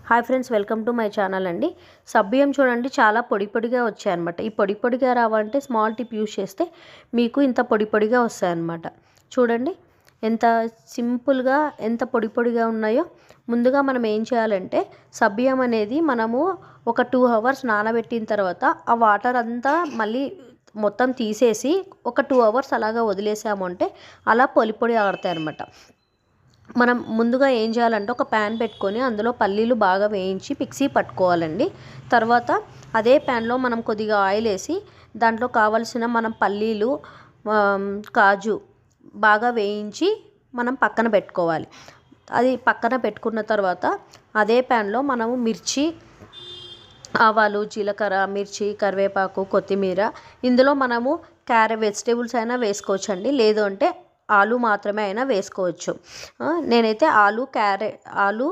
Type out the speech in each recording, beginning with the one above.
Hi friends, welcome to my channel అండి. సబ్బియ్యం చూడండి చాలా పొడి పొడిగా వచ్చాయన్నమాట. ఈ పొడి పొడిగా రావాలంటే స్మాల్ టిప్ యూస్ చేస్తే మీకు ఇంత పొడి పొడిగా వస్తాయన్నమాట. చూడండి ఎంత సింపుల్గా ఎంత పొడి పొడిగా ఉన్నాయో. ముందుగా మనం ఏం చేయాలంటే సబ్బియ్యం అనేది మనము ఒక 2 hours నానబెట్టిన తర్వాత ఆ వాటర్ అంతా మళ్ళీ మొత్తం తీసేసి ఒక 2 hours అలాగా వదిలేసామంటే అలా పొడి పొడి ఆడతాయి అన్నమాట. మనం ముందుగా ఏం చేయాలంటే ఒక ప్యాన్ పెట్టుకొని అందులో పల్లీలు బాగా వేయించి మిక్సీ పట్టుకోవాలండి. తర్వాత అదే ప్యాన్లో మనం కొద్దిగా ఆయిల్ వేసి దాంట్లో కావలసిన మనం పల్లీలు, కాజు బాగా వేయించి మనం పక్కన పెట్టుకోవాలి. అది పక్కన పెట్టుకున్న తర్వాత అదే ప్యాన్లో మనము మిర్చి, ఆవాలు, జీలకర్ర, మిర్చి, కరివేపాకు, కొత్తిమీర, ఇందులో మనము వెజిటేబుల్స్ అయినా వేసుకోవచ్చండి, లేదు అంటే ఆలు మాత్రమే అయినా వేసుకోవచ్చు. నేనైతే ఆలు,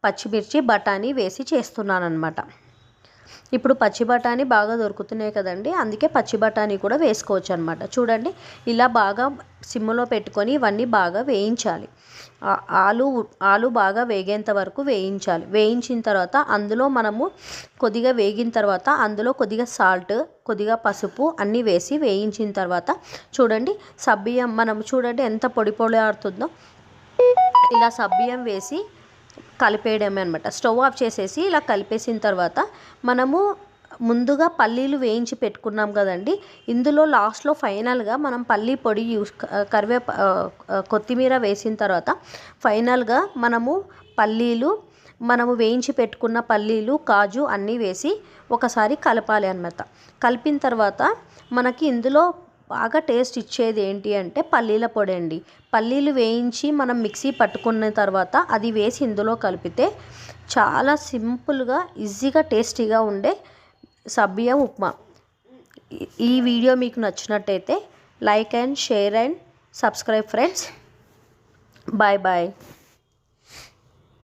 పచ్చిమిర్చి, బఠానీ వేసి చేస్తున్నాను అన్నమాట. ఇప్పుడు పచ్చి బఠానీ బాగా దొరుకుతున్నాయి కదండి, అందుకే పచ్చి బఠానీ కూడా వేసుకోవచ్చు అనమాట. చూడండి ఇలా బాగా సిమ్లో పెట్టుకొని ఇవన్నీ బాగా వేయించాలి. ఆలు బాగా వేగేంత వరకు వేయించాలి. వేయించిన తర్వాత అందులో మనము కొద్దిగా వేగిన తర్వాత అందులో కొద్దిగా సాల్ట్, కొద్దిగా పసుపు అన్నీ వేసి వేయించిన తర్వాత చూడండి సబ్బియ్యం మనం చూడండి ఎంత పొడి పొడి ఆడుతుందో. ఇలా సబ్బియ్యం వేసి కలిపేయడమే అనమాట. స్టవ్ ఆఫ్ చేసేసి ఇలా కలిపేసిన తర్వాత మనము ముందుగా పల్లీలు వేయించి పెట్టుకున్నాం కదండి, ఇందులో లాస్ట్లో ఫైనల్గా మనం పల్లీ పొడి కొత్తిమీర వేసిన తర్వాత ఫైనల్గా మనము వేయించి పెట్టుకున్న పల్లీలు, కాజు అన్నీ వేసి ఒకసారి కలపాలి అన్నమాట. కలిపిన తర్వాత మనకి ఇందులో బాగా టేస్ట్ ఇచ్చేది ఏంటి అంటే పల్లీల పొడి అండి. పల్లీలు వేయించి మనం మిక్సీ పట్టుకున్న తర్వాత అది వేసి ఇందులో కలిపితే చాలా సింపుల్గా ఈజీగా టేస్టీగా ఉండే సబ్బియ్యం ఉప్మా. ఈ వీడియో మీకు నచ్చినట్టయితే like and share and subscribe friends. Bye bye.